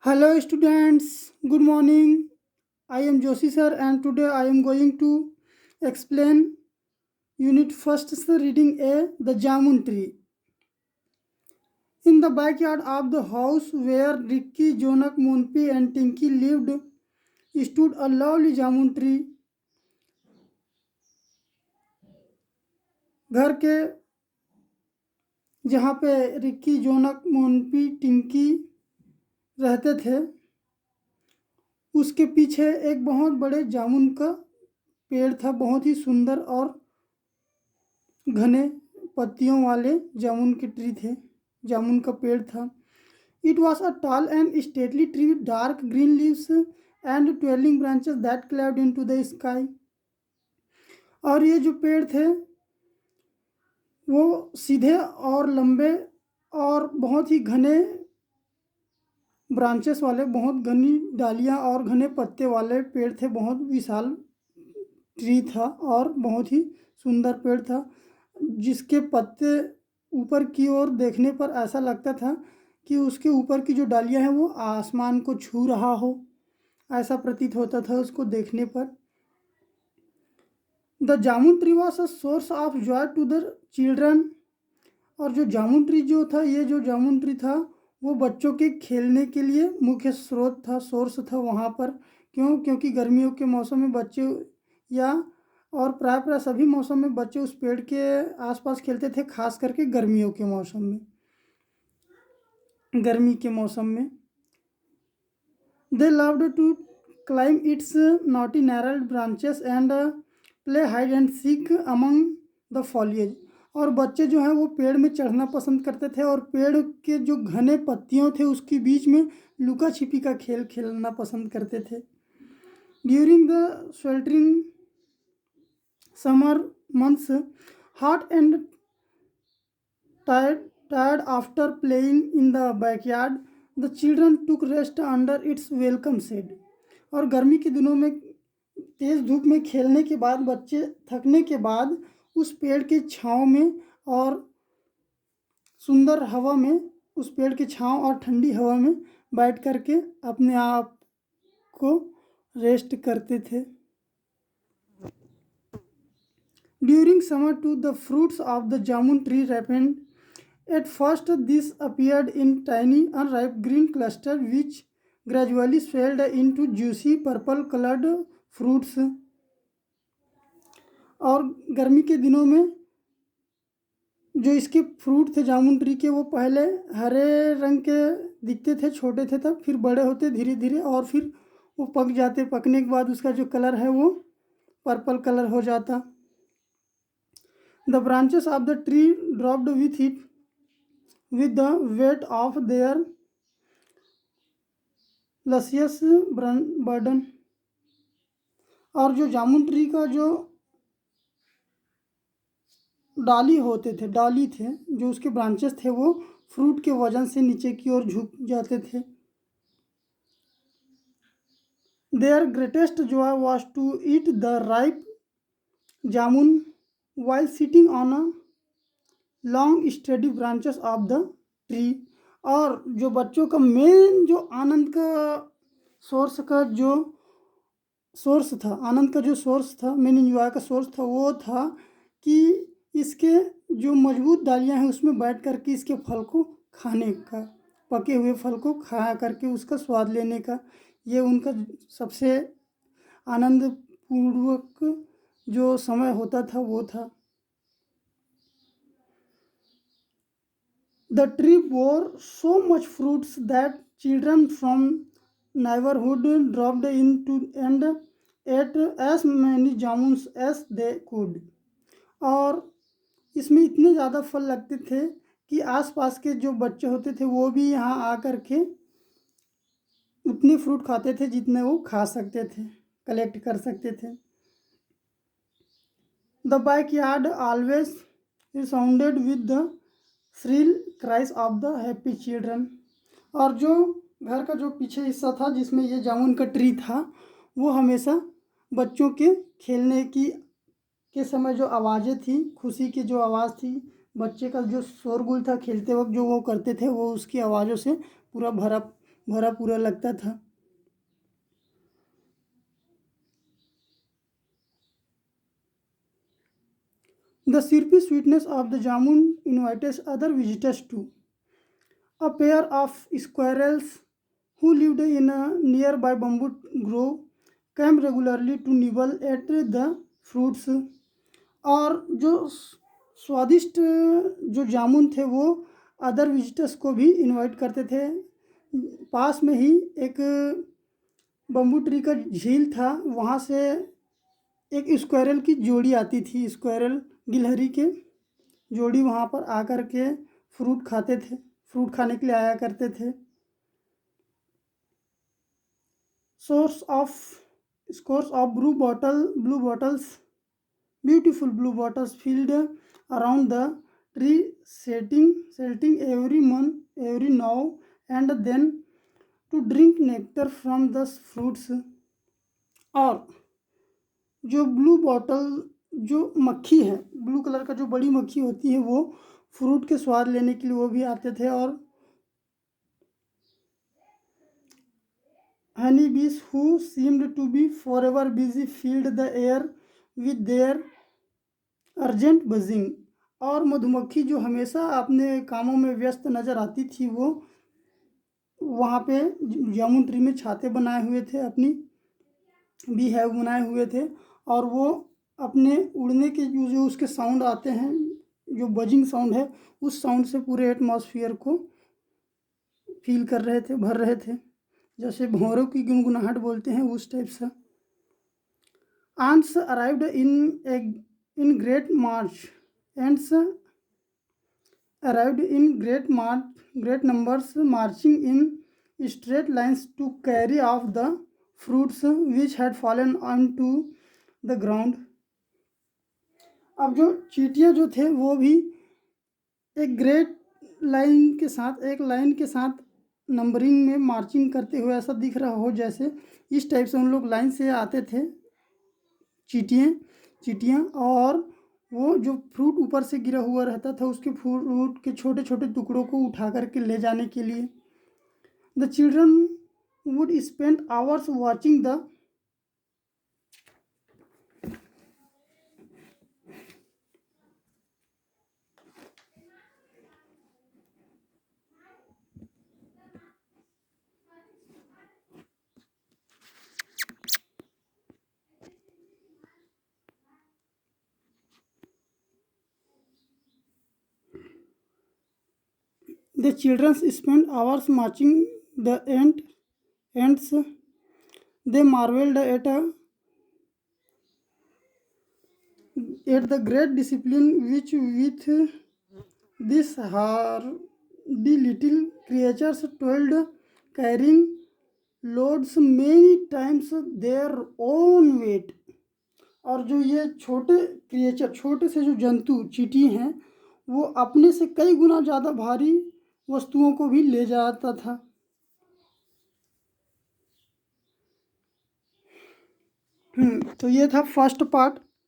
Hello students, good morning. I am Joshi sir and today I am going to explain unit first sir, reading A, the Jamun tree. In the backyard of the house where Ricky, Jonak, Monpi and Tinky lived stood a lovely jamun tree. घर के जहाँ पे Ricky, जोनक, मोनपी, टिंकी रहते थे उसके पीछे एक बहुत बड़े जामुन का पेड़ था। बहुत ही सुंदर और घने पत्तियों वाले जामुन के ट्री थे, जामुन का पेड़ था। It was a tall and stately tree with dark green leaves and twirling branches that climbed into the sky. और ये जो पेड़ थे वो सीधे और लंबे और बहुत ही घने ब्रांचेस वाले, बहुत घनी डालियां और घने पत्ते वाले पेड़ थे। बहुत विशाल ट्री था और बहुत ही सुंदर पेड़ था, जिसके पत्ते ऊपर की ओर देखने पर ऐसा लगता था कि उसके ऊपर की जो डालियां हैं वो आसमान को छू रहा हो, ऐसा प्रतीत होता था उसको देखने पर। The jamun tree was a source of joy to the children. और जो जामुन ट्री जो था, ये जो जामुन ट्री था वो बच्चों के खेलने के लिए मुख्य स्रोत था, सोर्स था वहाँ पर। क्योंकि गर्मियों के मौसम में बच्चे या और प्राय सभी मौसम में बच्चे उस पेड़ के आसपास खेलते थे, खास करके गर्मियों के मौसम में, गर्मी के मौसम में। They loved to climb its knotty gnarled branches and play hide and seek among the foliage. और बच्चे जो हैं वो पेड़ में चढ़ना पसंद करते थे और पेड़ के जो घने पत्तियों थे उसके बीच में लुका छिपी का खेल खेलना पसंद करते थे। During the sweltering summer months, hot and tired after playing in the backyard, the children took rest under its welcome shade। और गर्मी के दिनों में तेज़ धूप में खेलने के बाद बच्चे थकने के बाद उस पेड़ के छाँव में और सुंदर हवा में, उस पेड़ के छाँव और ठंडी हवा में बैठ करके अपने आप को रेस्ट करते थे। During summer to the fruits of the jamun tree ripened। At first, this appeared in tiny, unripe green clusters, which gradually swelled into juicy purple-colored fruits। और गर्मी के दिनों में जो इसके फ्रूट थे जामुन ट्री के, वो पहले हरे रंग के दिखते थे, छोटे थे, तब फिर बड़े होते धीरे धीरे और फिर वो पक जाते। पकने के बाद उसका जो कलर है वो पर्पल कलर हो जाता। The branches of the tree dropped with the weight of their luscious burden। और जो जामुन ट्री का जो डाली थे, जो उसके ब्रांचेस थे वो फ्रूट के वजन से नीचे की ओर झुक जाते थे। Their greatest joy was to eat the ripe jamun while sitting on a long steady branches of the tree। और जो बच्चों का मेन जो आनंद का सोर्स था, मेन इंजॉय का सोर्स था, वो था कि इसके जो मजबूत डालियां हैं उसमें बैठ करके इसके फल को खाने का, पके हुए फल को खा करके उसका स्वाद लेने का, ये उनका सबसे आनंदपूर्वक जो समय होता था वो था। The tree bore so much fruits that children from neighborhood dropped into and ate as many jamuns as they could। और इसमें इतने ज़्यादा फल लगते थे कि आसपास के जो बच्चे होते थे वो भी यहाँ आकर के उतने फ्रूट खाते थे जितने वो खा सकते थे, कलेक्ट कर सकते थे। The backyard always resounded with the shrill cries of the happy children. और जो घर का जो पीछे हिस्सा था जिसमें ये जामुन का ट्री था, वो हमेशा बच्चों के खेलने के समय जो आवाज़ें थी, खुशी की जो आवाज़ थी, बच्चे का जो शोरगुल था खेलते वक्त जो वो करते थे, वो उसकी आवाज़ों से पूरा भरा भरा पूरा लगता था। The syrupy sweetness of the jamun invited other visitors too. A pair of squirrels who lived in a nearby bamboo grove came regularly to nibble at the fruits। और जो स्वादिष्ट जो जामुन थे वो अदर विजिटर्स को भी इनवाइट करते थे। पास में ही एक बम्बू ट्री का झील था, वहाँ से एक स्क्वायरल की जोड़ी आती थी, स्क्वायरल गिलहरी के जोड़ी वहाँ पर आकर के फ्रूट खाते थे, फ्रूट खाने के लिए आया करते थे। Scores of blue bottles, beautiful blue bottles filled around the tree, setting every now and then to drink nectar from the fruits। और जो ब्लू बॉटल जो मक्खी है, ब्लू कलर का जो बड़ी मक्खी होती है, वो फ्रूट के स्वाद लेने के लिए वो भी आते थे। और हनी बीस who seemed to be forever busy filled the air with their urgent buzzing। और मधुमक्खी जो हमेशा अपने कामों में व्यस्त नज़र आती थी, वो वहाँ पे जामुन ट्री में छाते बनाए हुए थे, अपनी बी हैव बनाए हुए थे, और वो अपने उड़ने के जो उसके साउंड आते हैं, जो बजिंग साउंड है, उस साउंड से पूरे एटमॉस्फेयर को फील कर रहे थे, भर रहे थे। जैसे भौरों की गुनगुनाहट बोलते हैं, उस टाइप से। ants arrived in great march ants arrived in great numbers, marching in straight lines to carry off the fruits which had fallen onto the ground। अब जो चींटियाँ जो थे वो भी एक लाइन के साथ नंबरिंग में मार्चिंग करते हुए, ऐसा दिख रहा हो जैसे इस टाइप से उन लोग लाइन से आते थे, चींटियाँ। और वो जो फ्रूट ऊपर से गिरा हुआ रहता था, उसके फ्रूट के छोटे छोटे टुकड़ों को उठा करके ले जाने के लिए। The children would spend hours watching The children spent hours watching the ants। They marveled at the great discipline which with these hardy little creatures toiled, carrying loads many times their own weight। और जो ये छोटे से जो जंतु चींटी हैं, वो अपने से कई गुना ज़्यादा भारी वस्तुओं को भी ले जाता था। तो ये था फर्स्ट पार्ट।